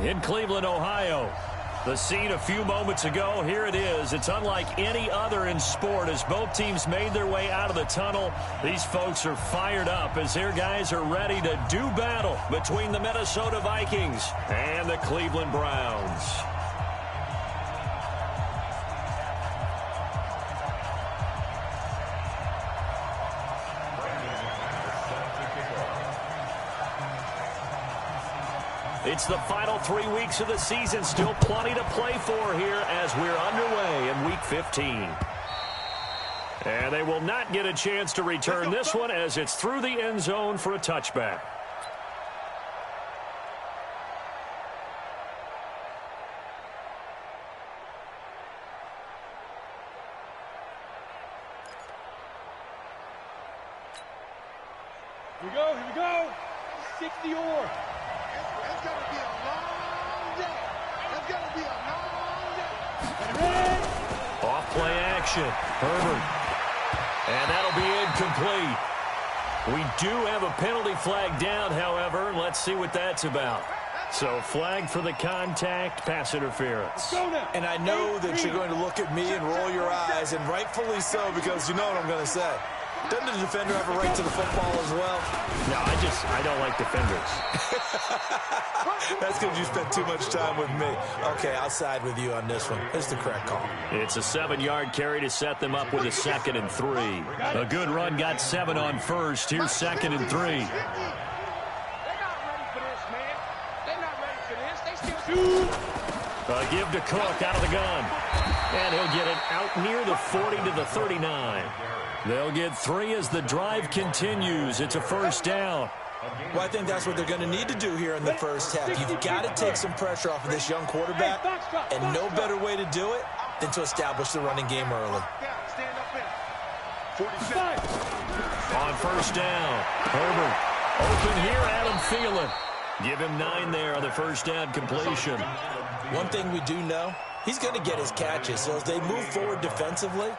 in Cleveland, Ohio. The scene a few moments ago, here it is. It's unlike any other in sport as both teams made their way out of the tunnel. These folks are fired up as their guys are ready to do battle between the Minnesota Vikings and the Cleveland Browns. It's the final 3 weeks of the season. Still plenty to play for here as we're underway in Week 15. And they will not get a chance to return this one as it's through the end zone for a touchback. Here we go. 60 or. It's going to be a long day. It's going to be a long day. Off play action. Herbert. And that'll be incomplete. We do have a penalty flag down, however. Let's see what that's about. So flag for the contact, pass interference. And I know that you're going to look at me and roll your eyes, and rightfully so, because you know what I'm going to say. Doesn't the defender have a right to the football as well? No, I don't like defenders. That's because you spent too much time with me. Okay, I'll side with you on this one. It's the correct call. It's a 7-yard carry to set them up with a 2nd and 3. A good run got 7 on first. Here's 2nd and 3. They're not ready for this, man. They're not ready for this. They still A give to Cook out of the gun. And he'll get it out near the 40 to the 39. They'll get 3 as the drive continues. It's a first down. Well, I think that's what they're going to need to do here in the first half. You've got to take some pressure off of this young quarterback, and no better way to do it than to establish the running game early. On first down, Herbert. Open here, Adam Thielen. Give him 9 there on the first down completion. One thing we do know, he's going to get his catches. So as they move forward defensively,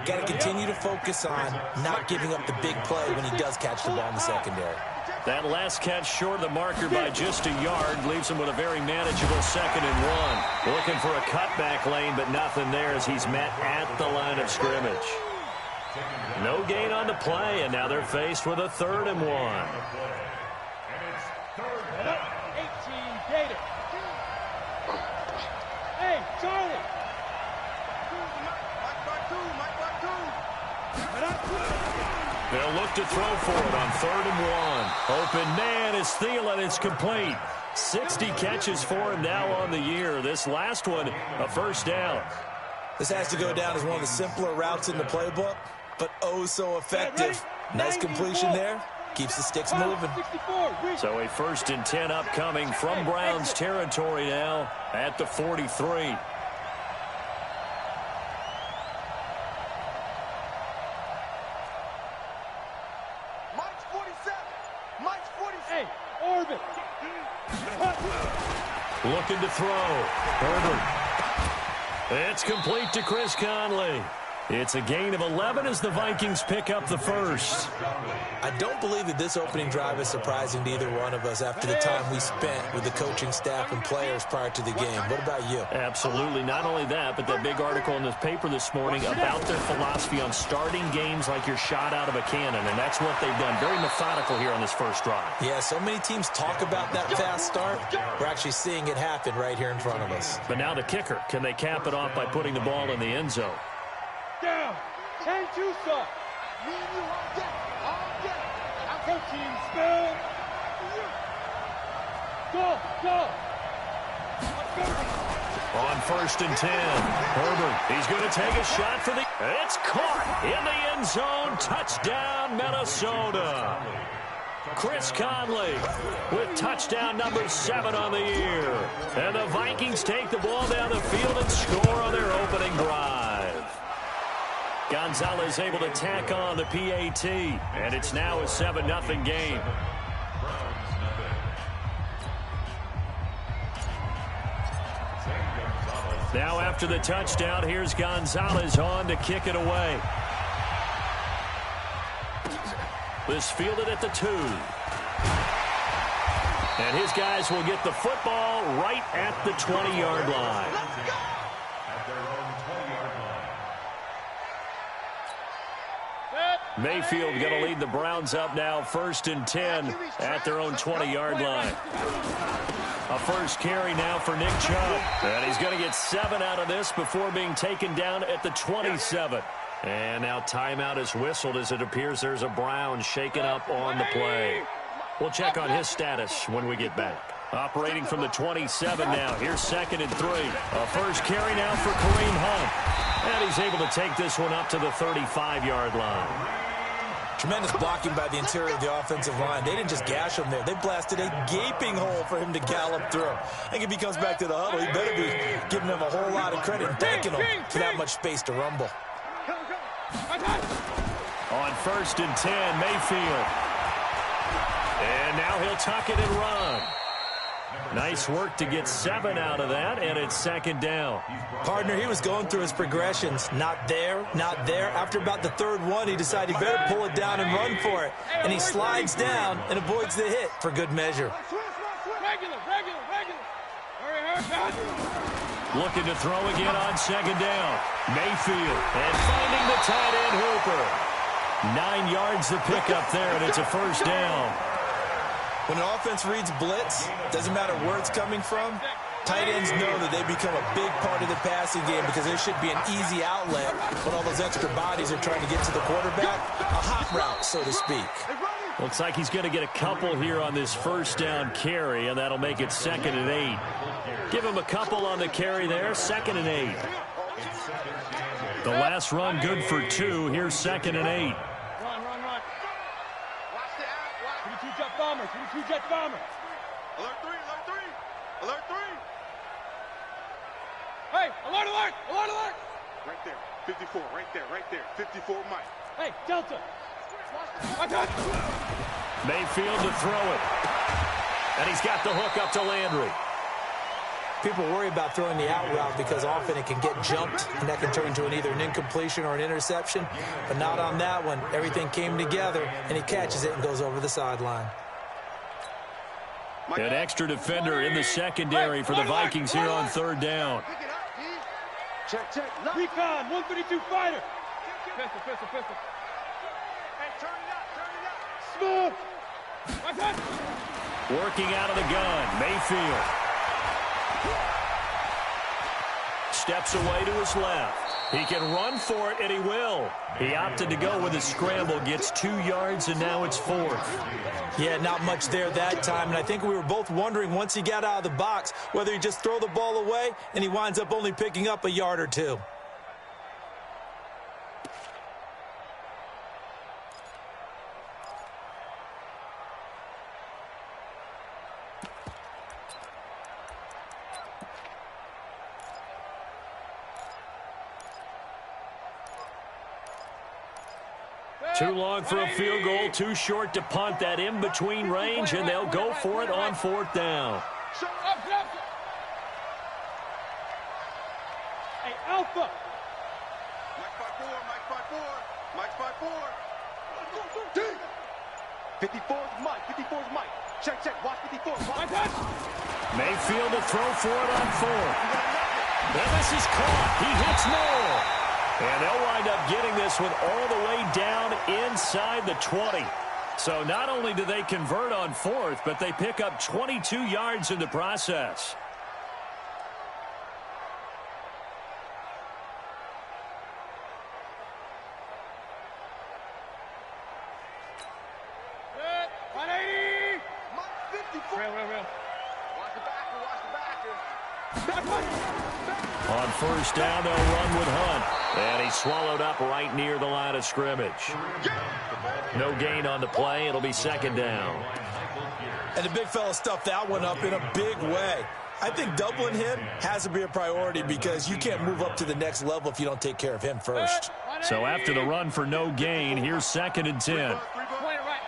got to continue to focus on not giving up the big play when he does catch the ball in the secondary. That last catch short of the marker by just a yard leaves him with a very manageable 2nd and 1. Looking for a cutback lane, but nothing there as he's met at the line of scrimmage. No gain on the play, and now they're faced with a 3rd and 1. 18 Gator. Hey, Charlie. They'll look to throw for it on 3rd and 1. Open man is Thielen. It's complete. 60 catches for him now on the year. This last one, a first down. This has to go down as one of the simpler routes in the playbook, but oh so effective. Nice completion there. Keeps the sticks moving. So a 1st and 10 upcoming from Browns territory now at the 43. Looking to throw. Herbert. It's complete to Chris Conley. It's a gain of 11 as the Vikings pick up the first. I don't believe that this opening drive is surprising to either one of us after the time we spent with the coaching staff and players prior to the game. What about you? Absolutely. Not only that, but that big article in this paper this morning about their philosophy on starting games like you're shot out of a cannon, and that's what they've done. Very methodical here on this first drive. Yeah, so many teams talk about that fast start. We're actually seeing it happen right here in front of us. But now the kicker. Can they cap it off by putting the ball in the end zone? Down. 10-2 stop. Me and you all day. All day. I'm coaching spell. Go. On 1st and 10. Herbert. He's going to take a shot for the... It's caught in the end zone. Touchdown, Minnesota. Chris Conley with touchdown number 7 on the year. And the Vikings take the ball down the field and score on their opening drive. Gonzalez able to tack on the PAT, and it's now a 7-0 game. Now after the touchdown, here's Gonzalez on to kick it away. This fielded at the 2. And his guys will get the football right at the 20-yard line. Mayfield going to lead the Browns up now, 1st and 10 at their own 20-yard line. A first carry now for Nick Chubb. And he's going to get 7 out of this before being taken down at the 27. And now timeout is whistled as it appears there's a Brown shaken up on the play. We'll check on his status when we get back. Operating from the 27 now. Here's 2nd and 3. A first carry now for Kareem Hunt. And he's able to take this one up to the 35-yard line. Tremendous blocking by the interior of the offensive line. They didn't just gash him there. They blasted a gaping hole for him to gallop through. I think if he comes back to the huddle, he better be giving them a whole lot of credit and thanking them for that much space to rumble. On 1st and 10, Mayfield. And now he'll tuck it and run. Nice work to get 7 out of that, and it's 2nd down. Partner, he was going through his progressions. Not there, not there. After about the 3rd one, he decided he better pull it down and run for it. And he slides down and avoids the hit for good measure. Regular. Looking to throw again on 2nd down. Mayfield, and finding the tight end Hooper. 9 yards to pick up there, and it's a 1st down. When an offense reads blitz, doesn't matter where it's coming from, tight ends know that they become a big part of the passing game because there should be an easy outlet when all those extra bodies are trying to get to the quarterback. A hot route, so to speak. Looks like he's going to get a couple here on this 1st down carry, and that'll make it 2nd and 8. Give him a couple on the carry there, 2nd and 8. The last run good for 2. Here's 2nd and 8. Bombers, 22 Jets bombers. Alert 3. Hey, alert. Right there, 54, right there, 54 Mike. Hey, Delta. Mayfield to throw it. And he's got the hook up to Landry. People worry about throwing the out route because often it can get jumped, and that can turn into either an incompletion or an interception. But not on that one. Everything came together, and he catches it and goes over the sideline. An extra defender in the secondary for the Vikings here on 3rd down. Check. Recon, 132 fighter. Pistol. Hey, turn it up. Smooth. Working out of the gun, Mayfield. Steps away to his left. He can run for it, and he will. He opted to go with a scramble, gets 2 yards, and now it's 4th. Yeah, not much there that time, and I think we were both wondering once he got out of the box whether he'd just throw the ball away, and he winds up only picking up a yard or 2. Too long for a field goal, too short to punt that in-between range, and they'll go for it on 4th down. Hey, Alpha. Mike 5-4. 54's Mike. Check. Watch 54. Mayfield to throw for it on 4th. And this is caught. He hits Moore. And they'll wind up getting this one all the way down inside the 20. So not only do they convert on 4th, but they pick up 22 yards in the process. Set. 180. Mike 54. Real. Watch the backer. On 1st down, they'll run with Hunt. And he's swallowed up right near the line of scrimmage. No gain on the play. It'll be 2nd down. And the big fella stuffed that one up in a big way. I think doubling him has to be a priority because you can't move up to the next level if you don't take care of him first. So after the run for no gain, here's 2nd and 10. Point it right.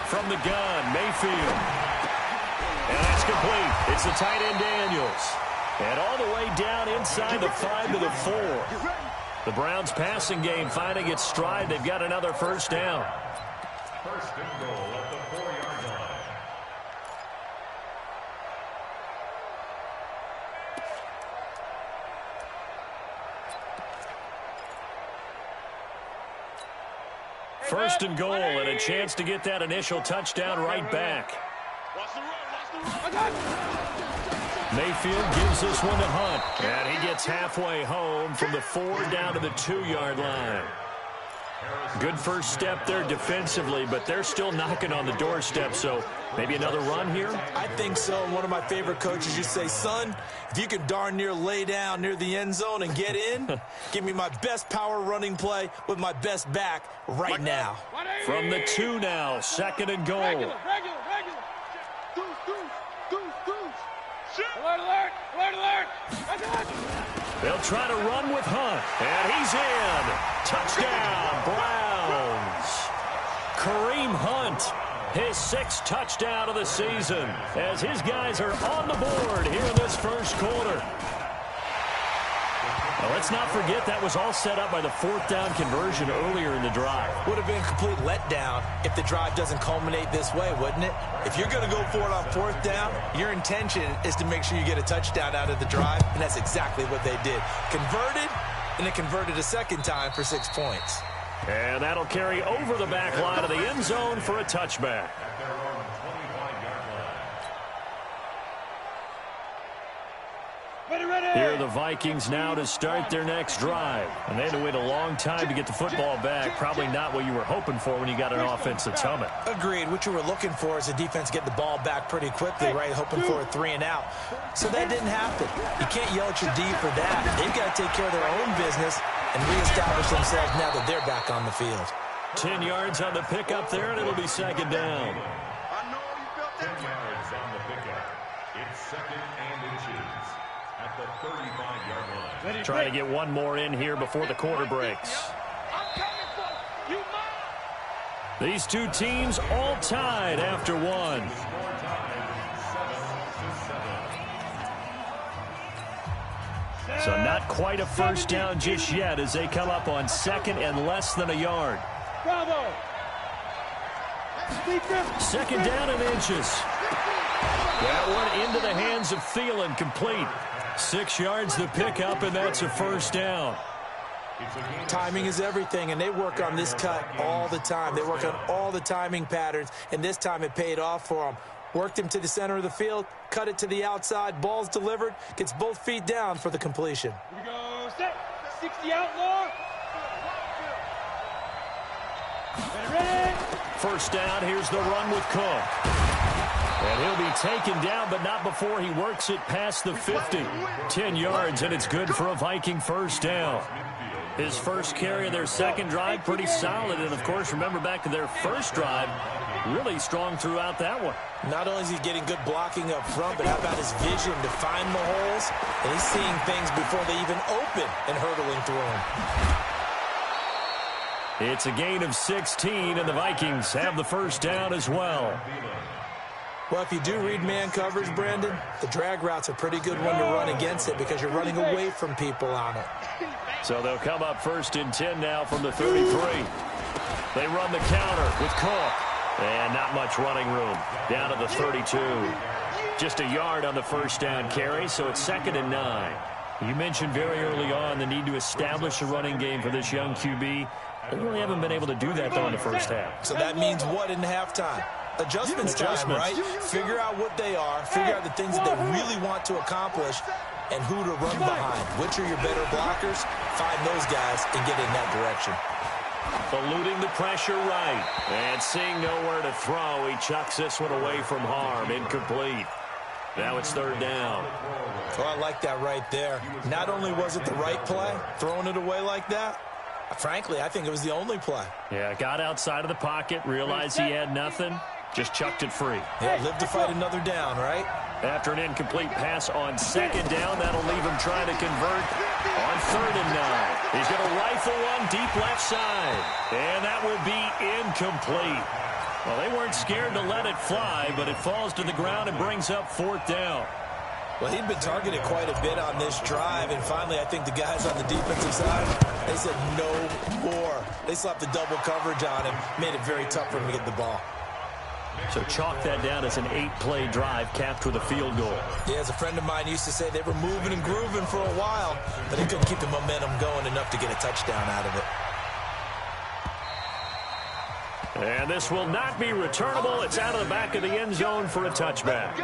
From the gun, Mayfield. And that's complete. It's the tight end, Daniels. And all the way down inside the 5 to the 4. The Browns passing game finding its stride. They've got another first down. First and goal at the 4-yard line. First and goal, and a chance to get that initial touchdown right back. Mayfield gives this one to Hunt, and he gets halfway home from the 4 down to the 2-yard line. Good first step there defensively, but they're still knocking on the doorstep, so maybe another run here? I think so. One of my favorite coaches used to say, son, if you can darn near lay down near the end zone and get in, give me my best power running play with my best back right now. From the 2 now, second and goal. They'll try to run with Hunt, and he's in. Touchdown, Browns. Kareem Hunt, his 6th touchdown of the season, as his guys are on the board here in this first quarter. Now, let's not forget that was all set up by the 4th down conversion earlier in the drive. Would have been a complete letdown if the drive doesn't culminate this way, wouldn't it? If you're going to go for it on 4th down, your intention is to make sure you get a touchdown out of the drive, and that's exactly what they did. Converted, and it converted a second time for 6 points. And that'll carry over the back line of the end zone for a touchback. Here are the Vikings now to start their next drive. And they had to wait a long time to get the football back. Probably not what you were hoping for when you got an offense that's humming. Agreed. What you were looking for is the defense get the ball back pretty quickly, right? Hoping for a 3 and out. So that didn't happen. You can't yell at your D for that. They've got to take care of their own business and reestablish themselves now that they're back on the field. 10 yards on the pickup there, and it'll be second down. 10 yards on the pickup. It's second and inches at the 35-yard line. Trying to get one more in here before the quarter breaks. These two teams all tied after one. So not quite a first down just yet as they come up on second and less than a yard. Bravo. Second down and inches. That one into the hands of Thielen, complete. 6 yards the pickup, and that's a first down. Timing is everything, and they work on this cut all the time. They work on all the timing patterns, and this time it paid off for them. Worked him to the center of the field, cut it to the outside, ball's delivered, gets both feet down for the completion. Here we go, set, 60 outlaw. Ready. First down, here's the run with Cook. And he'll be taken down, but not before he works it past the 50. 10 yards, and it's good for a Viking first down. His first carry of their second drive, pretty solid. And, of course, remember back to their first drive, really strong throughout that one. Not only is he getting good blocking up front, but how about his vision to find the holes? And he's seeing things before they even open and hurdling through them. It's a gain of 16, and the Vikings have the first down as well. Well, if you do read man coverage, Brandon, the drag route's a pretty good one to run against it because you're running away from people on it. So they'll come up first and 10 now from the 33. They run the counter with Cook. And not much running room. Down to the 32. Just a yard on the first down carry, so it's second and 9. You mentioned very early on the need to establish a running game for this young QB. They really haven't been able to do that, though, in the first half. So that means what in halftime? Adjustments time, right? Figure out what they are, figure out the things that they really want to accomplish, and who to run behind. Which are your better blockers? Find those guys and get in that direction. Eluding the pressure right. And seeing nowhere to throw, he chucks this one away from harm. Incomplete. Now it's third down. Well, I like that right there. Not only was it the right play, throwing it away like that, frankly, I think it was the only play. Yeah, got outside of the pocket, realized he had nothing, just chucked it free. Yeah, live to fight another down, right? After an incomplete pass on second down, that'll leave him trying to convert on third and 9. He's going to rifle one deep left side. And that will be incomplete. Well, they weren't scared to let it fly, but it falls to the ground and brings up fourth down. Well, he'd been targeted quite a bit on this drive, and finally I think the guys on the defensive side, they said no more. They slapped the double coverage on him, made it very tough for him to get the ball. So chalk that down as an 8-play drive capped with a field goal. Yeah, as a friend of mine used to say, they were moving and grooving for a while, but they couldn't keep the momentum going enough to get a touchdown out of it. And this will not be returnable. It's out of the back of the end zone for a touchback.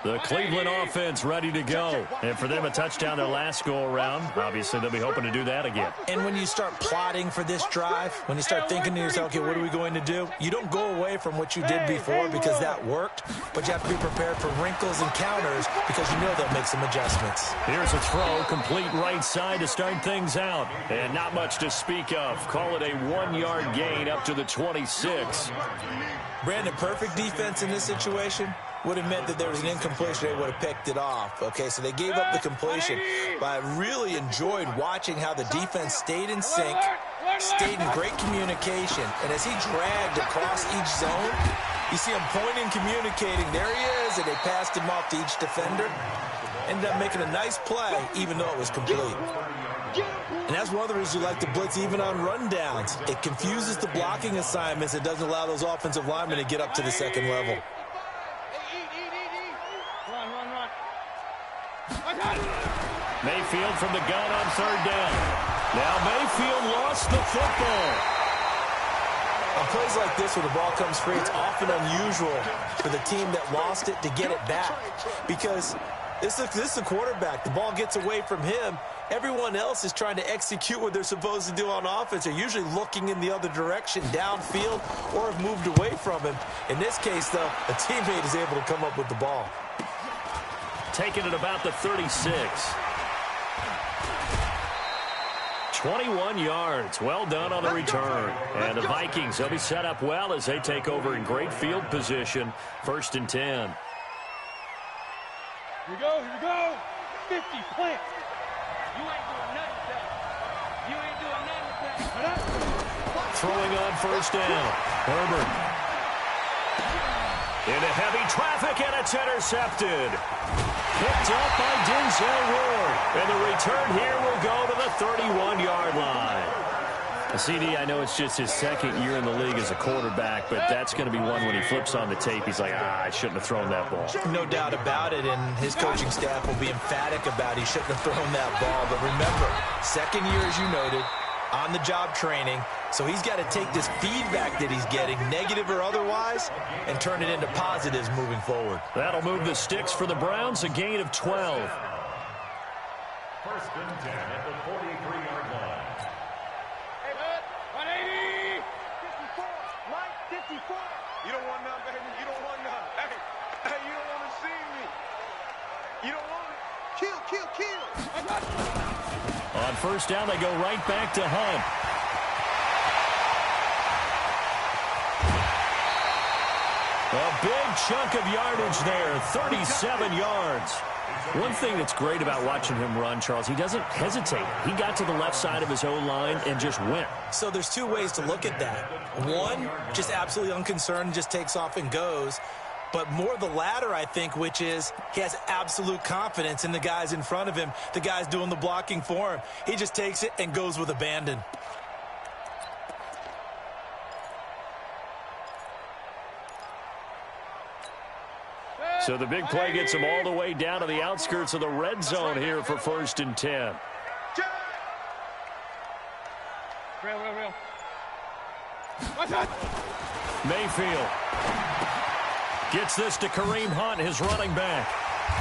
The Cleveland offense ready to go. And for them, a touchdown their last go-around. Obviously, they'll be hoping to do that again. And when you start plotting for this drive, when you start thinking to yourself, okay, what are we going to do? You don't go away from what you did before because that worked, but you have to be prepared for wrinkles and counters because you know they'll make some adjustments. Here's a throw, complete right side to start things out. And not much to speak of. Call it a 1-yard gain up to the 26. Brandon, perfect defense in this situation would have meant that there was an incompletion. They would have picked it off. Okay, so they gave up the completion. But I really enjoyed watching how the defense stayed in sync, stayed in great communication. And as he dragged across each zone, you see him pointing, communicating. There he is, and they passed him off to each defender. Ended up making a nice play, even though it was complete. And that's one of the reasons you like to blitz even on rundowns. It confuses the blocking assignments. It doesn't allow those offensive linemen to get up to the second level. Mayfield from the gun on third down. Now Mayfield lost the football. On plays like this where the ball comes free, it's often unusual for the team that lost it to get it back. Because this is the quarterback. The ball gets away from him. Everyone else is trying to execute what they're supposed to do on offense. They're usually looking in the other direction, downfield, or have moved away from him. In this case, though, a teammate is able to come up with the ball. Taking it about the 36. 21 yards. Well done on the return. And the Vikings, they'll be set up well as they take over in great field position. 1st and 10. Here we go. 50, plant. You ain't doing nothing today. You ain't doing nothing today. Throwing on 1st down. Herbert. Into heavy traffic, and it's intercepted. Picked up by Denzel Ward. And the return here will go to the 31-yard line. CD, I know it's just his second year in the league as a quarterback, but that's going to be one when he flips on the tape. He's like, I shouldn't have thrown that ball. No doubt about it, and his coaching staff will be emphatic about he shouldn't have thrown that ball. But remember, second year, as you noted, on-the-job training. So he's got to take this feedback that he's getting, negative or otherwise, and turn it into positives moving forward. That'll move the sticks for the Browns, a gain of 12. 1st and 10 at the 43-yard line. Hey, bud, 180. 54, Mike, 54. You don't want none, baby. You don't want none. Hey, you don't want to see me. You don't want it. Kill. On 1st down, they go right back to Hunt. A big chunk of yardage there, 37 yards. One thing that's great about watching him run, Charles, he doesn't hesitate. He got to the left side of his O-line and just went. So there's two ways to look at that. One, just absolutely unconcerned, just takes off and goes. But more the latter, I think, which is he has absolute confidence in the guys in front of him, the guys doing the blocking for him. He just takes it and goes with abandon. So the big play gets him all the way down to the outskirts of the red zone here for 1st and 10. Real. Mayfield gets this to Kareem Hunt, his running back.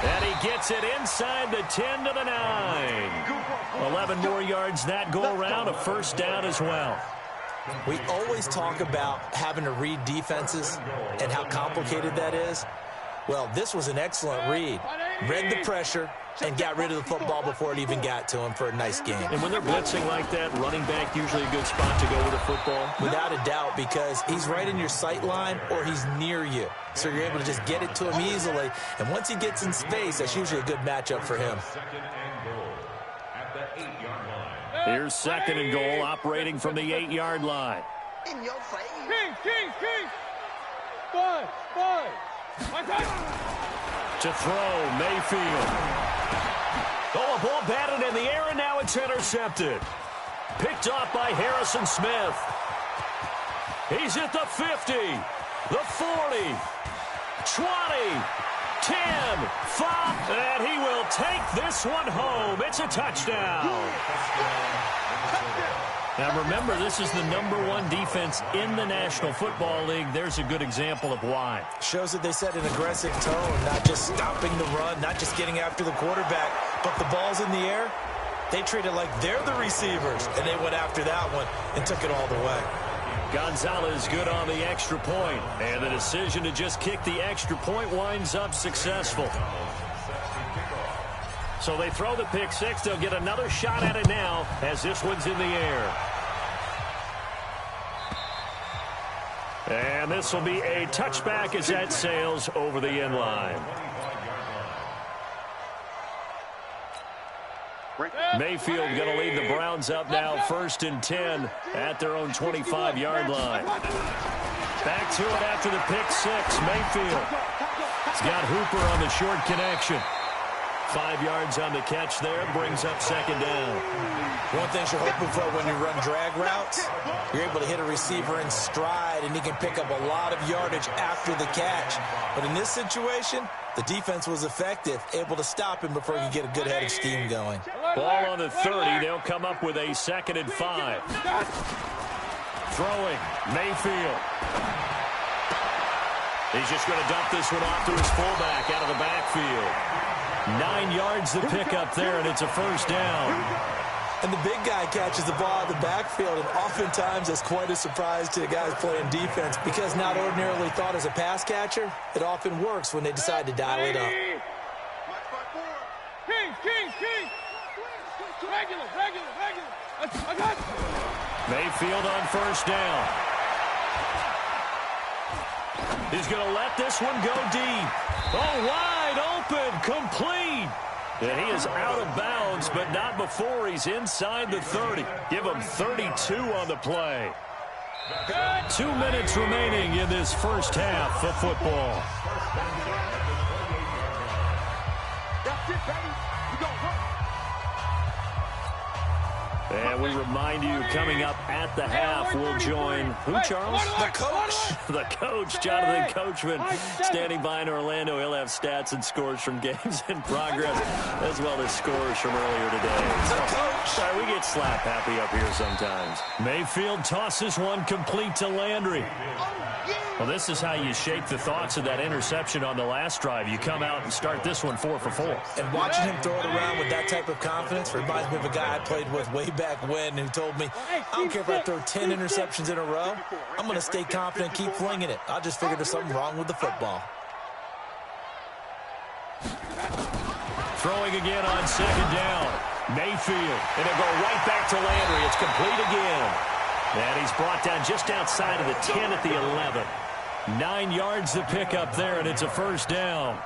And he gets it inside the 10 to the 9. 11 more yards that go around, a 1st down as well. We always talk about having to read defenses and how complicated that is. Well, this was an excellent read. Read the pressure and got rid of the football before it even got to him for a nice game. And when they're blitzing like that, running back usually a good spot to go with the football? Without a doubt, because he's right in your sight line or he's near you. So you're able to just get it to him easily. And once he gets in space, that's usually a good matchup for him. 2nd and goal at the 8-yard line. Here's second and goal, operating from the 8-yard line. In your face. King. 5. To throw, Mayfield. Oh, a ball batted in the air, and now it's intercepted. Picked off by Harrison Smith. He's at the 50, the 40, 20, 10, 5, and he will take this one home. It's a touchdown. Now remember, this is the #1 defense in the National Football League. There's a good example of why. Shows that they set an aggressive tone, not just stopping the run, not just getting after the quarterback, but the ball's in the air. They treat it like they're the receivers, and they went after that one and took it all the way. Gonzalez good on the extra point, and the decision to just kick the extra point winds up successful. So they throw the pick six. They'll get another shot at it now as this one's in the air. And this will be a touchback as that sails over the end line. Mayfield going to lead the Browns up now, 1st and 10 at their own 25-yard line. Back to it after the pick six. Mayfield. He's got Hooper on the short connection. 5 yards on the catch there, brings up second down. One thing you're hoping for when you run drag routes, you're able to hit a receiver in stride, and he can pick up a lot of yardage after the catch. But in this situation, the defense was effective, able to stop him before he could get a good head of steam going. Ball on the 30. They'll come up with a 2nd and 5. Throwing, Mayfield. He's just going to dump this one off to his fullback out of the backfield. 9 yards to pick up there, and it's a 1st down. And the big guy catches the ball out of the backfield, and oftentimes that's quite a surprise to the guys playing defense because not ordinarily thought as a pass catcher, it often works when they decide to dial it up. King. Regular. I got it. Mayfield on 1st down. He's going to let this one go deep. Oh, wide open, complete. And he is out of bounds, but not before he's inside the 30. Give him 32 on the play. 2 minutes remaining in this first half of football. That's it, baby. We gonna work. And we remind you, coming up at the half, we'll join who, Charles? The coach. The coach, Jonathan Coachman, standing by in Orlando. He'll have stats and scores from games in progress, as well as scores from earlier today. The coach. Sorry, we get slap happy up here sometimes. Mayfield tosses one complete to Landry. Well, this is how you shake the thoughts of that interception on the last drive. You come out and start this one 4 for 4. And watching him throw it around with that type of confidence reminds me of a guy I played with way back when who told me, I don't care if I throw 10 interceptions in a row, I'm going to stay confident, keep flinging it. I just figured there's something wrong with the football. Throwing again on 2nd down. Mayfield. And it'll go right back to Landry. It's complete again. And he's brought down just outside of the 10 at the 11. 9 yards to pick up there, and it's a 1st down.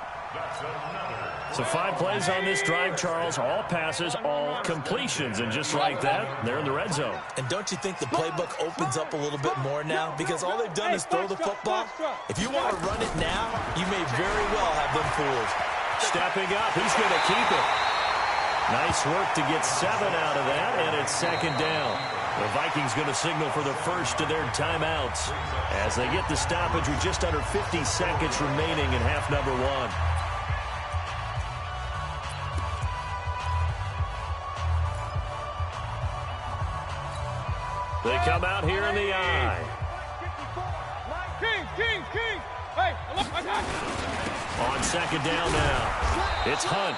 So 5 plays on this drive, Charles. All passes, all completions. And just like that, they're in the red zone. And don't you think the playbook opens up a little bit more now? Because all they've done is throw the football. If you want to run it now, you may very well have them fooled. Stepping up, he's going to keep it. Nice work to get 7 out of that, and it's 2nd down. The Vikings going to signal for the first of their timeouts as they get the stoppage with just under 50 seconds remaining in half number 1. They come out here in the eye. King. Hey, I got it. On 2nd down now, it's Hunt.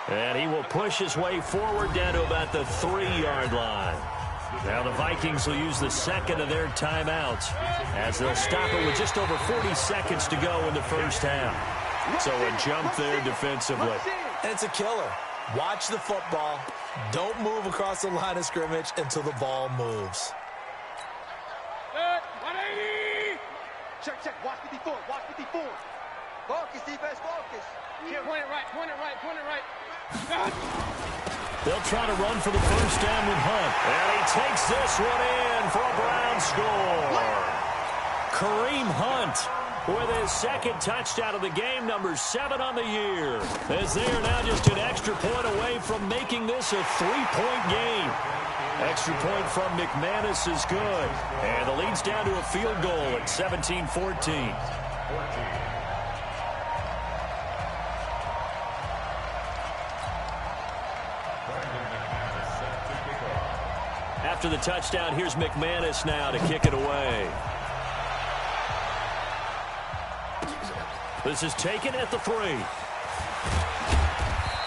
And he will push his way forward down to about the 3-yard line. Now the Vikings will use the 2nd of their timeouts as they'll stop it with just over 40 seconds to go in the first half. So a jump there defensively. And it's a killer. Watch the football. Don't move across the line of scrimmage until the ball moves. 180. Check. Watch 54. Focus, defense, focus. Point it right, point it right, point it right. They'll try to run for the first down with Hunt. And he takes this one in for a Brown score. Kareem Hunt with his second touchdown of the game, number 7 on the year. As they are now just an extra point away from making this a 3-point game. Extra point from McManus is good. And the lead's down to a field goal at 17-14. After the touchdown, here's McManus now to kick it away. This is taken at the 3.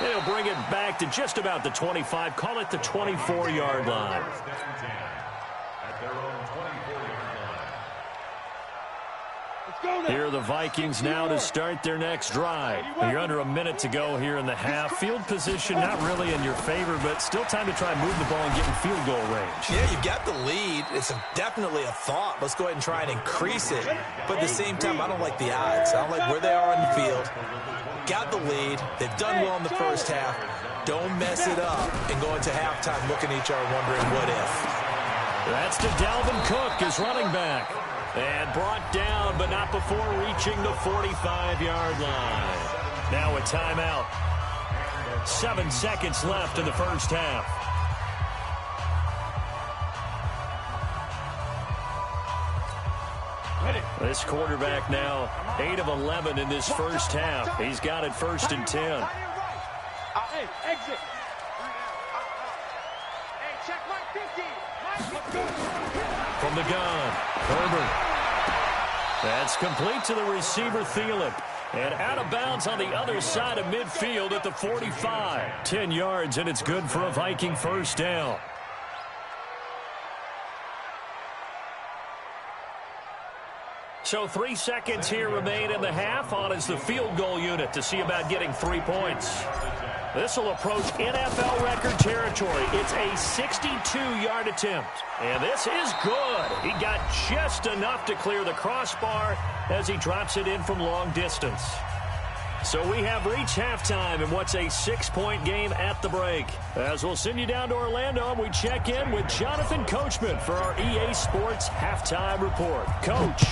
They'll bring it back to just about the 25. Call it the 24-yard line. Here are the Vikings now to start their next drive. You're under a minute to go here in the half. Field position not really in your favor, but still time to try and move the ball and get in field goal range. Yeah, you've got the lead. It's definitely a thought. Let's go ahead and try and increase it. But at the same time, I don't like the odds. I don't like where they are on the field. Got the lead. They've done well in the first half. Don't mess it up and go into halftime looking at each other wondering what if. That's to Dalvin Cook, his running back. And brought down, but not before reaching the 45-yard line. Now a timeout. 7 seconds left in the first half. This quarterback now 8 of 11 in this first half. He's got it 1st and 10. Hey, exit. Hey, check my 50. From the gun, Herbert. That's complete to the receiver, Thielen. And out of bounds on the other side of midfield at the 45. 10 yards, and it's good for a Viking first down. So 3 seconds here remain in the half. On is the field goal unit to see about getting 3 points. This will approach NFL record territory. It's a 62-yard attempt. And this is good. He got just enough to clear the crossbar as he drops it in from long distance. So we have reached halftime in what's a 6-point game at the break. As we'll send you down to Orlando, we check in with Jonathan Coachman for our EA Sports Halftime Report. Coach.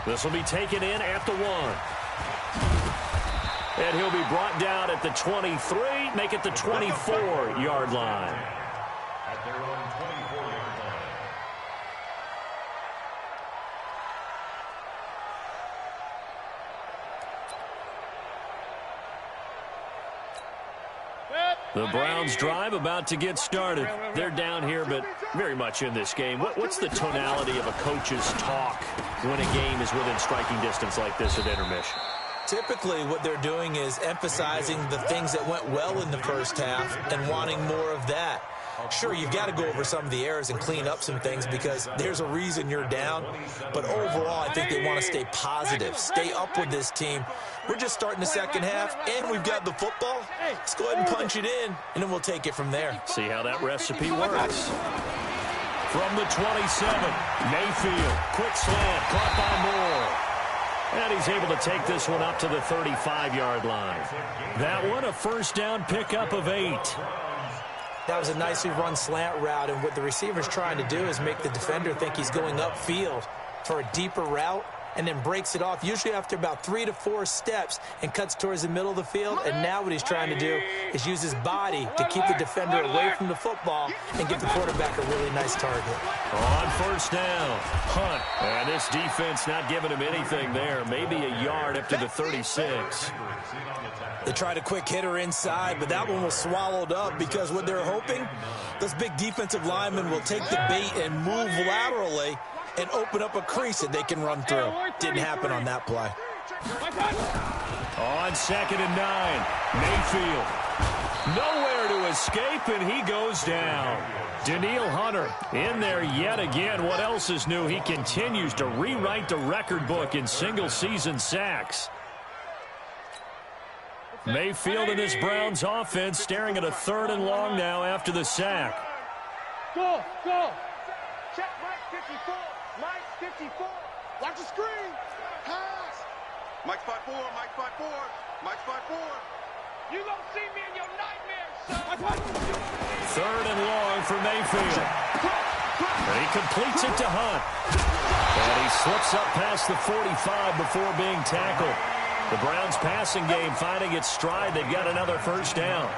This will be taken in at the 1. And he'll be brought down at the 23, make it the 24-yard line. At their own 24-yard line. The Browns drive about to get started. They're down here, but very much in this game. What's the tonality of a coach's talk when a game is within striking distance like this at intermission? Typically, what they're doing is emphasizing the things that went well in the first half and wanting more of that. Sure, you've got to go over some of the errors and clean up some things because there's a reason you're down. But overall, I think they want to stay positive, stay up with this team. We're just starting the second half, and we've got the football. Let's go ahead and punch it in, and then we'll take it from there. See how that recipe works. From the 27, Mayfield, quick slant, caught by Moore. And he's able to take this one up to the 35-yard line. That one, a first down pickup of 8. That was a nicely run slant route, and what the receiver's trying to do is make the defender think he's going upfield for a deeper route and then breaks it off, usually after about 3 to 4 steps, and cuts towards the middle of the field. And now what he's trying to do is use his body to keep the defender away from the football and give the quarterback a really nice target. On first down, Hunt. And this defense not giving him anything there. Maybe a yard up to the 36. They tried a quick hitter inside, but that one was swallowed up because what they're hoping, this big defensive lineman will take the bait and move laterally and open up a crease that they can run through. Didn't happen on that play. On 2nd and 9, Mayfield. Nowhere to escape, and he goes down. Danielle Hunter in there yet again. What else is new? He continues to rewrite the record book in single-season sacks. Mayfield and this Browns offense staring at a 3rd and long now after the sack. Go, go. Check Mike 54. Mike 54. Watch the screen. Pass. Mike spot 4. Mike spot 4. Mike spot 4. You don't see me in your nightmares, son. Third and long for Mayfield. And he completes it to Hunt. And he slips up past the 45 before being tackled. The Browns passing game finding its stride. They've got another first down.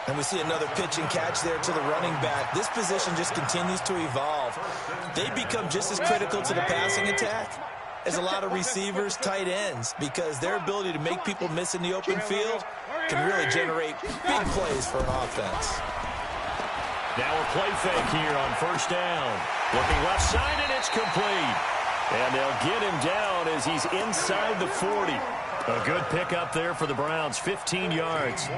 And we see another pitch and catch there to the running back. This position just continues to evolve. They become just as critical to the passing attack as a lot of receivers, tight ends, because their ability to make people miss in the open field can really generate big plays for an offense. Now a play fake here on first down. Looking left side, and it's complete. And they'll get him down as he's inside the 40. A good pickup there for the Browns, 15 yards.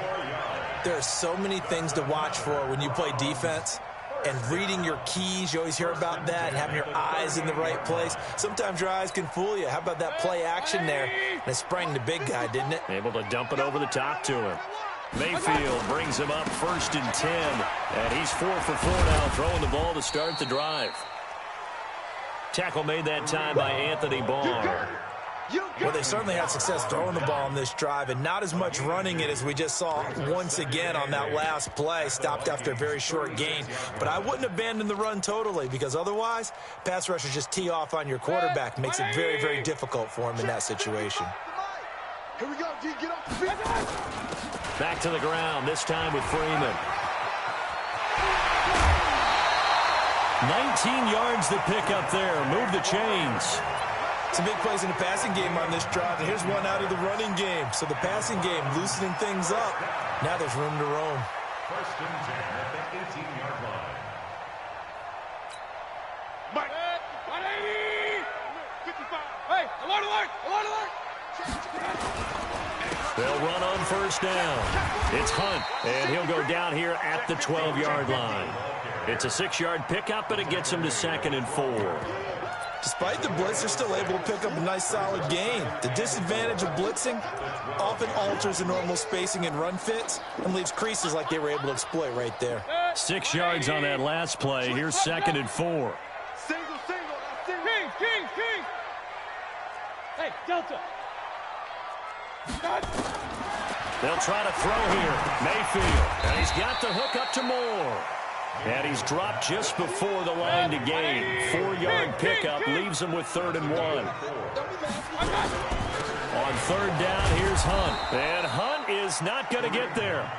There are so many things to watch for when you play defense. And reading your keys, you always hear about that, and having your eyes in the right place. Sometimes your eyes can fool you. How about that play action there? And it sprang the big guy, didn't it? Able to dump it over the top to him. Mayfield brings him up first and 10. And he's 4 for 4 now, throwing the ball to start the drive. Tackle made that time by Anthony Barr. Well, they certainly had success throwing the ball on this drive, and not as much running it as we just saw once again on that last play. Stopped after a very short gain. But I wouldn't abandon the run totally, because otherwise, pass rushers just tee off on your quarterback. Makes it very, very difficult for him in that situation. Here we go, D. Get off the field. Back to the ground, this time with Freeman. 19 yards the pick up there. Move the chains. Some big plays in the passing game on this drive, and here's one out of the running game. So the passing game loosening things up. Now there's room to roam. First and 10 at the 18-yard line. Mike. 180. 55. Hey, alert, alert, alert, alert. They'll run on first down. It's Hunt, and he'll go down here at the 12-yard line. It's a 6-yard pickup, but it gets him to 2nd and 4. Despite the blitz, they're still able to pick up a nice, solid gain. The disadvantage of blitzing often alters the normal spacing and run fits and leaves creases like they were able to exploit right there. 6 yards on that last play. Here's 2nd and 4. Single. King. Hey, Delta. They'll try to throw here. Mayfield. And he's got the hook up to Moore. And he's dropped just before the line to gain. 4-yard pickup leaves him with 3rd and 1. On 3rd down, here's Hunt. And Hunt is not going to get there.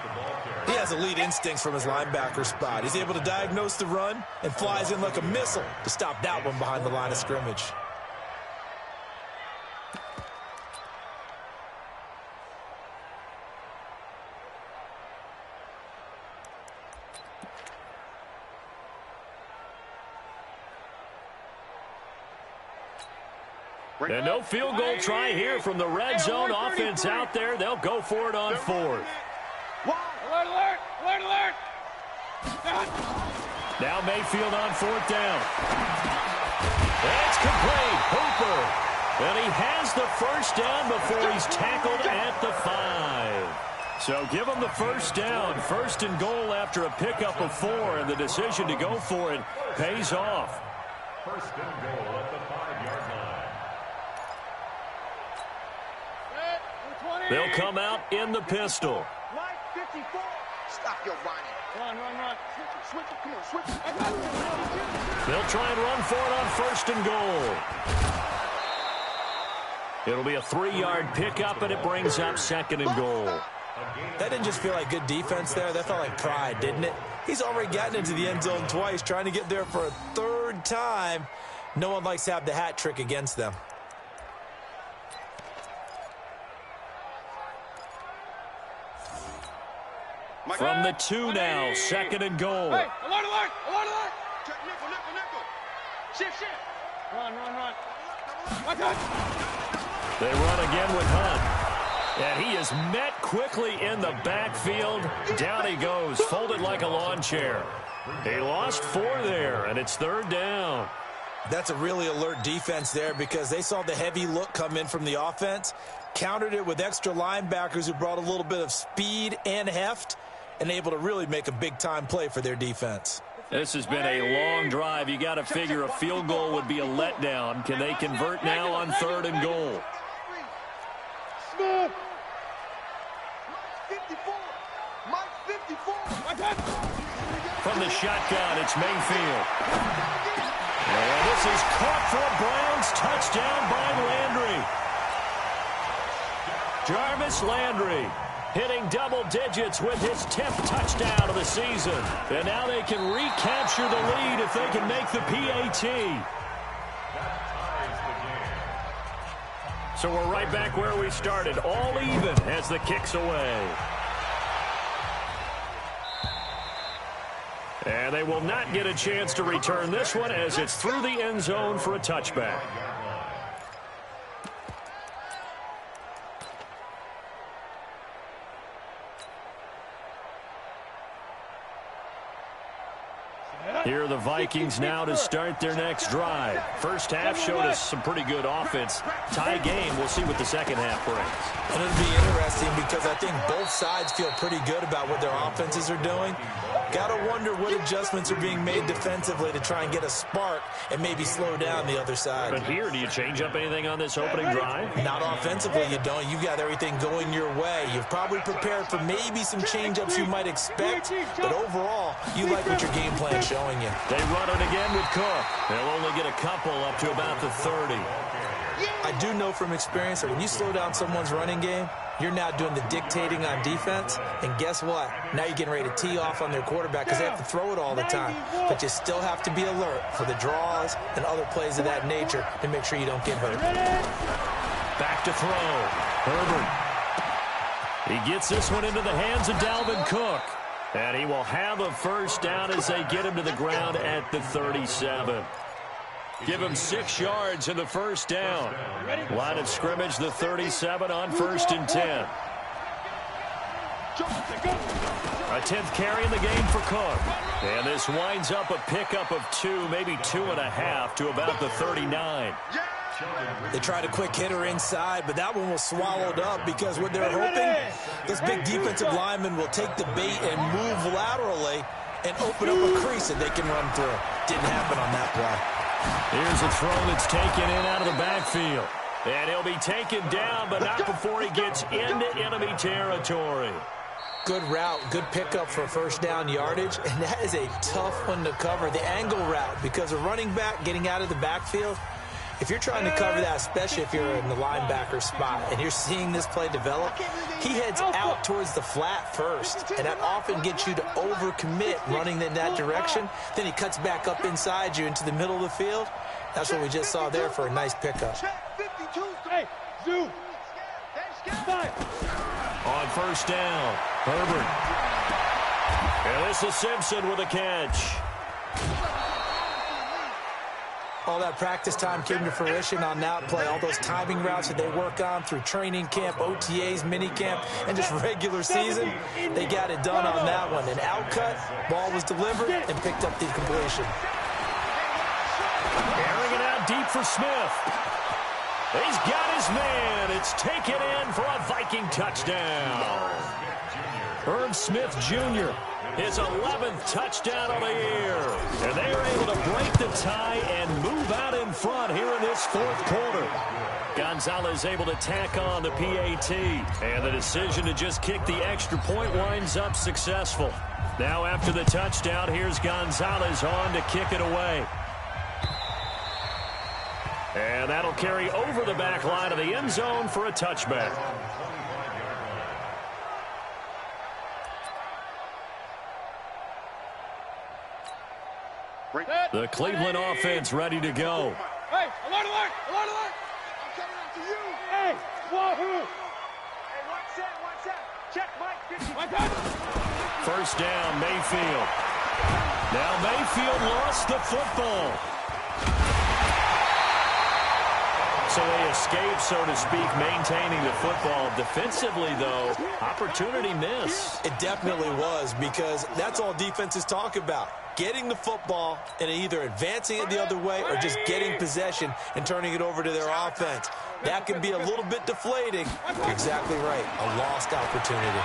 He has elite instincts from his linebacker spot. He's able to diagnose the run and flies in like a missile to stop that one behind the line of scrimmage. And no field goal try here from the red zone offense out there. They'll go for it on 4th. Alert. Now Mayfield on 4th down. It's complete. Hooper. And he has the first down before he's tackled at the 5. So give him the first down. 1st and goal after a pickup of 4. And the decision to go for it pays off. First and goal at the 5-yard line. They'll come out in the pistol. Mike 54. Stop your whining. Run. Switch it. Come on, switch it. They'll try and run for it on 1st and goal. It'll be a 3-yard pickup, and it brings up 2nd and goal. That didn't just feel like good defense there. That felt like pride, didn't it? He's already gotten into the end zone twice, trying to get there for a 3rd time. No one likes to have the hat trick against them. From the 2 now, 2nd and goal. Hey, alert. Check nickel. Shift. Run. They run again with Hunt. And he is met quickly in the backfield. Down he goes, folded like a lawn chair. He lost 4 there, and it's 3rd down. That's a really alert defense there because they saw the heavy look come in from the offense, countered it with extra linebackers who brought a little bit of speed and heft, and able to really make a big-time play for their defense. This has been a long drive. You got to figure a field goal would be a letdown. Can they convert now on 3rd and goal? Smith. 54. Mike 54. From the shotgun, it's Mayfield. And this is caught for a Browns touchdown by Landry. Jarvis Landry hitting double digits with his 10th touchdown of the season. And now they can recapture the lead if they can make the PAT. So we're right back where we started, all even as the kick's away. And they will not get a chance to return this one as it's through the end zone for a touchback. Here are the Vikings now to start their next drive. First half showed us some pretty good offense. Tie game, we'll see what the second half brings. And it'll be interesting because I think both sides feel pretty good about what their offenses are doing. Got to wonder what adjustments are being made defensively to try and get a spark and maybe slow down the other side. But here, do you change up anything on this opening drive? Not offensively, you don't. You've got everything going your way. You've probably prepared for maybe some change-ups you might expect, but overall, you like what your game plan's showing you. They run it again with Cook. They'll only get a couple up to about the 30. I do know from experience that when you slow down someone's running game, you're now doing the dictating on defense, and guess what? Now you're getting ready to tee off on their quarterback because they have to throw it all the time. But you still have to be alert for the draws and other plays of that nature to make sure you don't get hurt. Back to throw. Herbert. He gets this one into the hands of Dalvin Cook. And he will have a first down as they get him to the ground at the 37. Give him 6 yards in the first down. Line of scrimmage, the 37 on 1st and 10. A 10th carry in the game for Cook. And this winds up a pickup of 2, maybe 2.5 to about the 39. They tried a quick hitter inside, but that one was swallowed up because what they're hoping, this big defensive lineman will take the bait and move laterally and open up a crease that they can run through. Didn't happen on that play. Here's a throw that's taken in out of the backfield. And he'll be taken down, but not before he gets into enemy territory. Good route, good pickup for first down yardage, and that is a tough one to cover. The angle route, because a running back getting out of the backfield, if you're trying to cover that, especially if you're in the linebacker spot and you're seeing this play develop, he heads out towards the flat first, and that often gets you to overcommit running in that direction. Then he cuts back up inside you into the middle of the field. That's what we just saw there for a nice pickup. On first down, Herbert. And this is Simpson with a catch. All that practice time came to fruition on that play. All those timing routes that they work on through training camp, OTAs, minicamp, and just regular season, they got it done on that one. An outcut, ball was delivered, and picked up the completion. Airing it out deep for Smith. He's got his man. It's taken in for a Viking touchdown. Herb Smith Jr., his 11th touchdown of the year. And they are able to break the tie and move out in front here in this 4th quarter. Gonzalez able to tack on the PAT. And the decision to just kick the extra point winds up successful. Now after the touchdown, here's Gonzalez on to kick it away. And that'll carry over the back line of the end zone for a touchback. The Cleveland offense ready to go. Hey, alert, alert, alert, alert. I'm coming after you. Hey, wahoo. Hey, one set. Check, Mike. First down, Mayfield. Now Mayfield lost the football. So they escape, so to speak, maintaining the football. Defensively, though, opportunity miss. It definitely was, because that's all defenses talk about. Getting the football and either advancing it the other way or just getting possession and turning it over to their offense. That can be a little bit deflating. You're exactly right. A lost opportunity.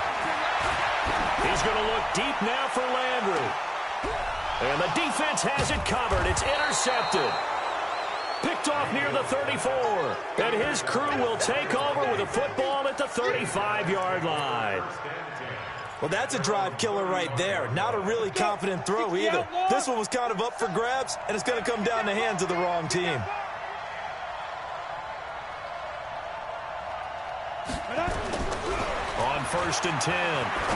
He's going to look deep now for Landry. And the defense has it covered. It's intercepted. Picked off near the 34. And his crew will take over with a football at the 35-yard line. Well, that's a drive killer right there. Not a really confident throw either. This one was kind of up for grabs, and it's going to come down the hands of the wrong team. On 1st and 10,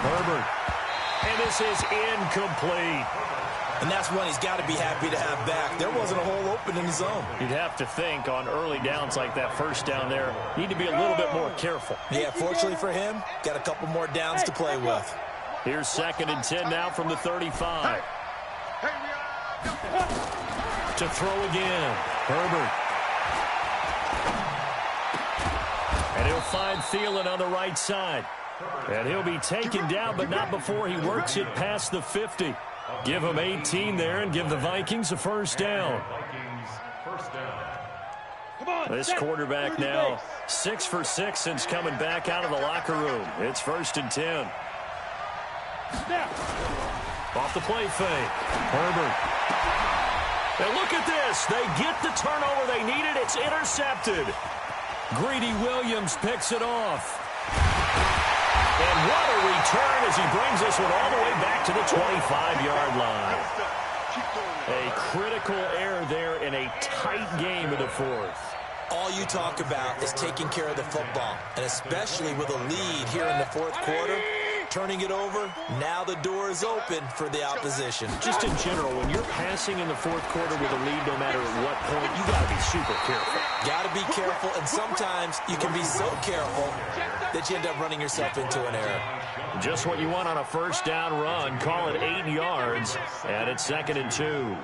Herbert. And this is incomplete. And that's one he's got to be happy to have back. There wasn't a hole open in the zone. You'd have to think on early downs like that, first down there, need to be a little bit more careful. Yeah, fortunately for him, got a couple more downs to play with. Here's 2nd and 10 now from the 35. To throw again, Herbert. And he'll find Thielen on the right side. And he'll be taken down, but not before he works it past the 50. Give him 18 there and give the Vikings a first down. This quarterback now 6 for 6 since coming back out of the locker room. It's 1st and 10. Off the play fake. Herbert. And look at this. They get the turnover they needed. It's intercepted. Greedy Williams picks it off. And what a return as he brings this one all the way back to the 25-yard line. A critical error there in a tight game in the 4th. All you talk about is taking care of the football, and especially with a lead here in the 4th quarter, turning it over, now the door is open for the opposition. Just in general, when you're passing in the 4th quarter with a lead, no matter at what point, you got to be super careful. Got to be careful, and sometimes you can be so careful that you end up running yourself into an error. Just what you want on a first down run. Call it 8 yards, and it's 2nd and 2.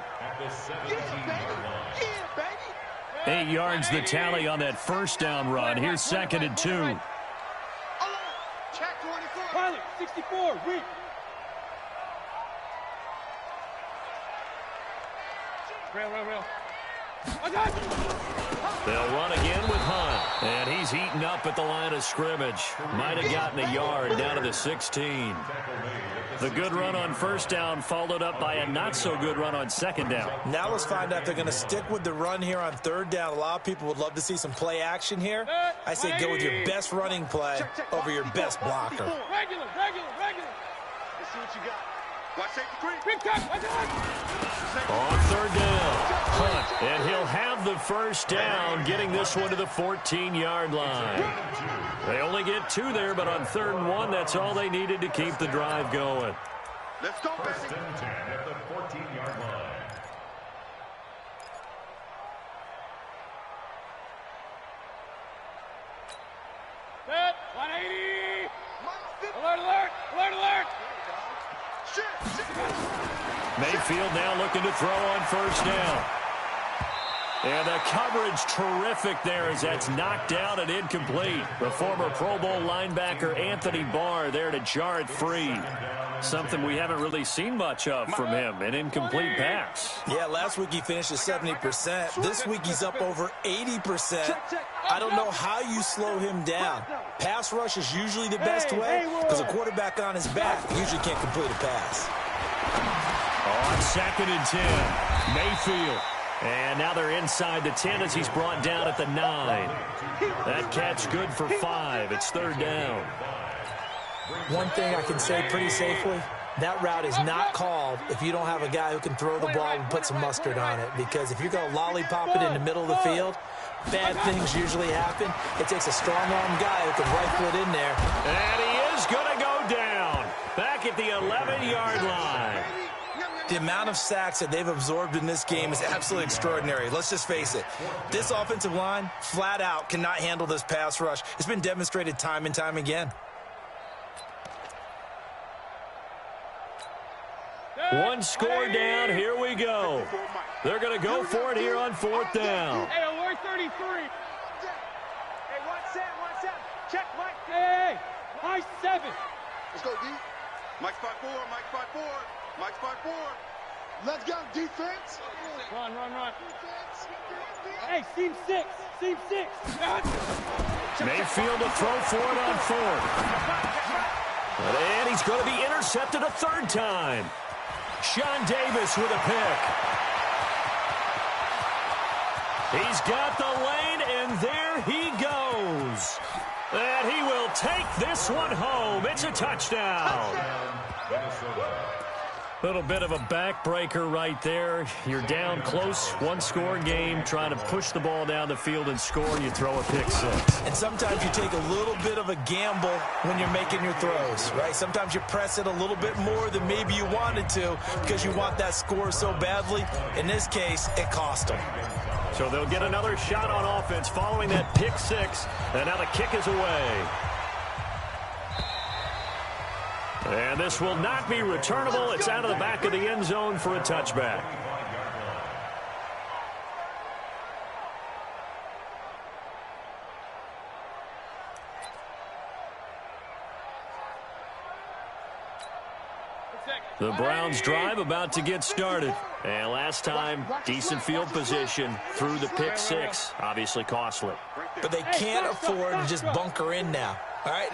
8 yards the tally on that first down run. Here's 2nd and 2. Pilot, 64, weak. Rail. They'll run again with Hunt. And he's eaten up at the line of scrimmage. Might have gotten a yard down to the 16. The good run on first down followed up by a not-so-good run on second down. Now let's find out if they're going to stick with the run here on 3rd down. A lot of people would love to see some play action here. I say go with your best running play over your best blocker. Regular. Let's see what you got. Watch safety 3. Big touch. On 3rd down, Hunt, and he'll have the first down, getting this one to the 14-yard line. They only get 2 there, but on 3rd and 1, that's all they needed to keep the drive going. Let's go, baby. 1st and 10 at the 14-yard line. Set, 180. Alert. Mayfield now looking to throw on first down. And the coverage terrific there as that's knocked down and incomplete. The former Pro Bowl linebacker Anthony Barr there to jar it free. Something we haven't really seen much of from him, an incomplete pass. Yeah, last week he finished at 70%. This week he's up over 80%. I don't know how you slow him down. Pass rush is usually the best way because a quarterback on his back usually can't complete a pass. On 2nd and 10, Mayfield. And now they're inside the 10 as he's brought down at the 9. That catch good for 5. It's 3rd down. One thing I can say pretty safely, that route is not called if you don't have a guy who can throw the ball and put some mustard on it. Because if you go lollipop it in the middle of the field, bad things usually happen. It takes a strong-arm guy who can rifle it in there. And he is going to go down. Back at the 11-yard line. The amount of sacks that they've absorbed in this game is absolutely extraordinary. Let's just face it. This offensive line, flat out, cannot handle this pass rush. It's been demonstrated time and time again. One score down. Here we go. They're going to go for it here on 4th down. Hey, alert 33. Hey, one set. Check, Mike. Hey, high 7. Let's go, D. Mike spot 4. Let's go, defense. Run. Hey, seam 6. Mayfield to throw for it on 4th. And he's going to be intercepted a 3rd time. Sean Davis with a pick. He's got the lane, and there he goes. And he will take this one home. It's a touchdown. Little bit of a backbreaker right there. You're down close, one-score game, trying to push the ball down the field and score, and you throw a pick six. And sometimes you take a little bit of a gamble when you're making your throws, right? Sometimes you press it a little bit more than maybe you wanted to because you want that score so badly. In this case, it cost them. So they'll get another shot on offense following that pick six, and now the kick is away. And this will not be returnable. It's out of the back of the end zone for a touchback. The Browns drive about to get started. And last time, decent field position through the pick six. Obviously costly. But they can't afford to just bunker in now. All right,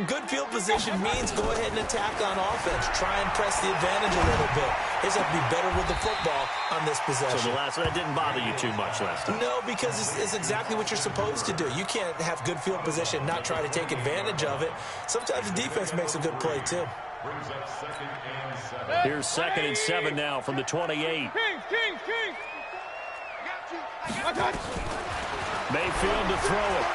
good field position means go ahead and attack on offense. Try and press the advantage a little bit. They just have to be better with the football on this possession. So that didn't bother you too much last time? No, because it's exactly what you're supposed to do. You can't have good field position, not try to take advantage of it. Sometimes the defense makes a good play, too. Here's 2nd and 7 now from the 28. Kings. Mayfield to throw it.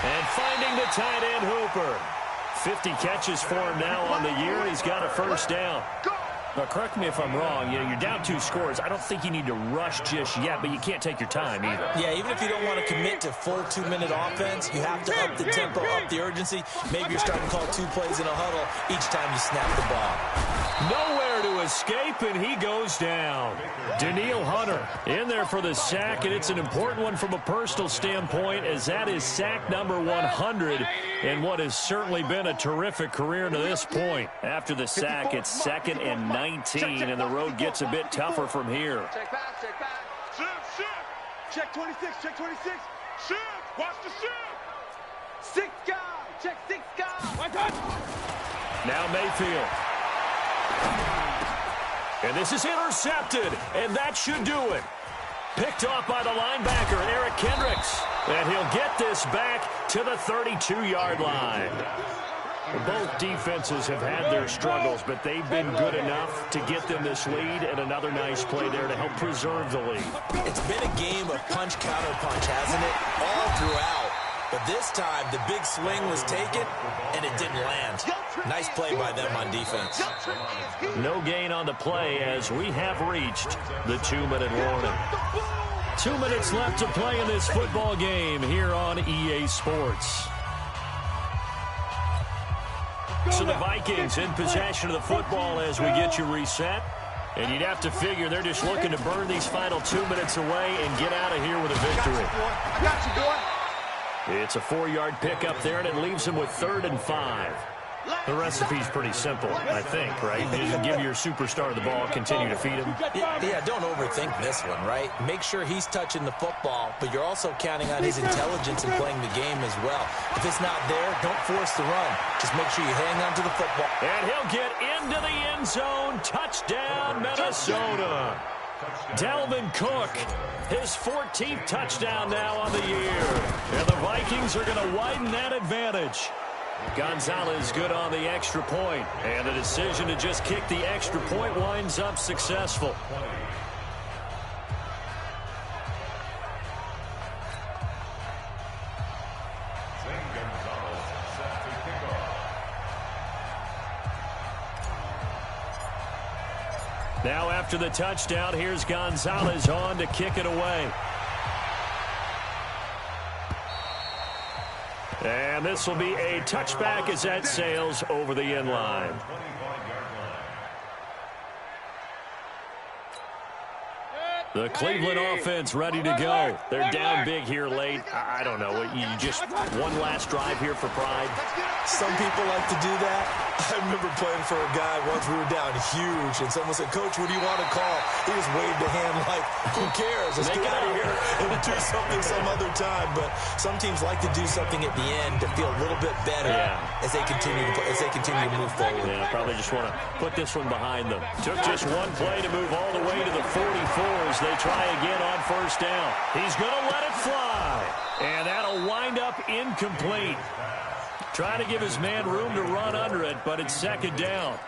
And finding the tight end Hooper. 50 catches for him now on the year. He's got a first down. Now, correct me if I'm wrong. You're down 2 scores. I don't think you need to rush just yet, but you can't take your time either. Yeah, even if you don't want to commit to full 2-minute offense, you have to up the tempo, up the urgency. Maybe you're starting to call 2 plays in a huddle each time you snap the ball. Nowhere to escape, and he goes down. Danielle Hunter in there for the sack, and it's an important one from a personal standpoint, as that is sack number 100 in what has certainly been a terrific career to this point. After the sack, it's 2nd and 19, and the road gets a bit tougher from here. Check pass. Check 26. Shift. Watch the shift. 6 guy. Check 6 guy. Now Mayfield. And this is intercepted, and that should do it. Picked off by the linebacker, Eric Kendricks. And he'll get this back to the 32-yard line. Both defenses have had their struggles, but they've been good enough to get them this lead, and another nice play there to help preserve the lead. It's been a game of punch-counter-punch, hasn't it? All throughout. But this time, the big swing was taken, and it didn't land. Nice play by them on defense. No gain on the play as we have reached the 2-minute warning. 2 minutes left to play in this football game here on EA Sports. So the Vikings in possession of the football as we get you reset. And you'd have to figure they're just looking to burn these final 2 minutes away and get out of here with a victory. I got you, boy. It's a 4-yard pickup there, and it leaves them with 3rd and 5. The recipe's pretty simple, I think, right? You just give your superstar the ball, continue to feed him. Yeah, don't overthink this one, right? Make sure he's touching the football, but you're also counting on his intelligence in playing the game as well. If it's not there, don't force the run. Just make sure you hang on to the football. And he'll get into the end zone. Touchdown, Minnesota. Dalvin Cook, his 14th touchdown now on the year. And the Vikings are going to widen that advantage. Gonzalez good on the extra point, and the decision to just kick the extra point winds up successful. Now after the touchdown, here's Gonzalez on to kick it away. And this will be a touchback as that sails over the end line. The Cleveland offense ready to go. They're down big here late. I don't know. You just one last drive here for pride? Some people like to do that. I remember playing for a guy once we were down huge, and someone said, "Coach, what do you want to call?" He just waved a hand like, who cares? Let's get out of here and do something some other time. But some teams like to do something at the end to feel a little bit better as they continue to move forward. Yeah, probably just want to put this one behind them. Took just one play to move all the way to the 44s. They try again on first down. He's going to let it fly. And that'll wind up incomplete. Trying to give his man room to run under it, but it's second down.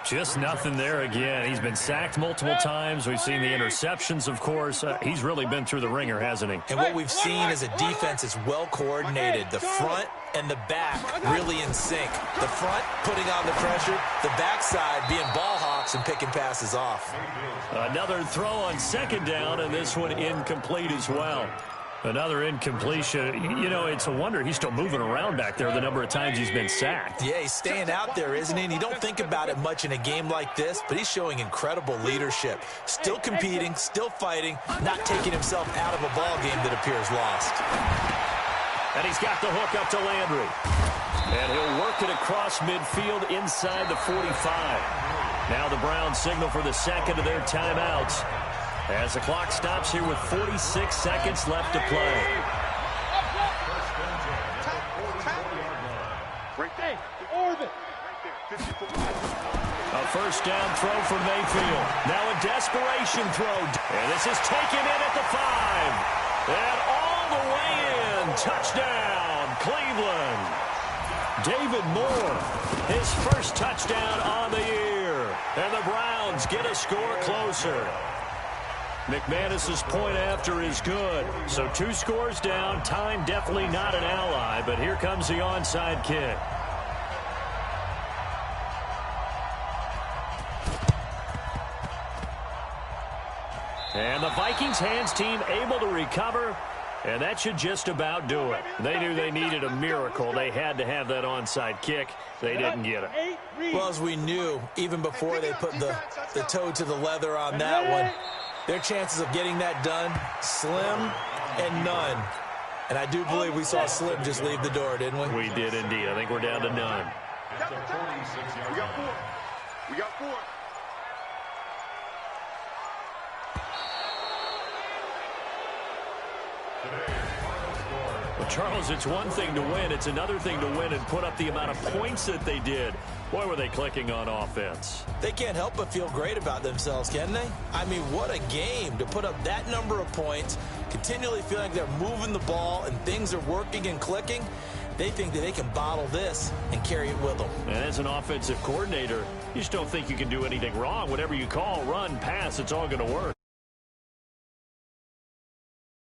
Just nothing there again. He's been sacked multiple times. We've seen the interceptions, of course. He's really been through the ringer, hasn't he? And what we've seen is a defense is well coordinated. The front and the back really in sync. The front putting on the pressure, the backside being ball hawks and picking passes off. Another throw on second down, and this one incomplete as well. Another incompletion. You know, it's a wonder he's still moving around back there the number of times he's been sacked. Yeah, he's staying out there, isn't he? And you don't think about it much in a game like this, but he's showing incredible leadership. Still competing, still fighting, not taking himself out of a ball game that appears lost. And he's got the hook up to Landry. And he'll work it across midfield inside the 45. Now the Browns signal for the second of their timeouts, as the clock stops here with 46 seconds left to play. A first down throw for Mayfield. Now a desperation throw. And this is taken in at the 5. And all the way in. Touchdown, Cleveland. David Moore, his first touchdown on the year. And the Browns get a score closer. McManus's point after is good. So 2 scores down. Time definitely not an ally, but here comes the onside kick. And the Vikings hands team able to recover, and that should just about do it. They knew they needed a miracle. They had to have that onside kick. They didn't get it. Well, as we knew, even before they put the toe to the leather on that one, their chances of getting that done, slim and none. And I do believe we saw Slim just leave the door, didn't we? We did indeed. I think we're down to none. We got 4. We got 4. Well, Charles, it's one thing to win. It's another thing to win and put up the amount of points that they did. Boy, were they clicking on offense. They can't help but feel great about themselves, can they? I mean, what a game to put up that number of points, continually feeling like they're moving the ball and things are working and clicking. They think that they can bottle this and carry it with them. And as an offensive coordinator, you just don't think you can do anything wrong. Whatever you call, run, pass, it's all going to work.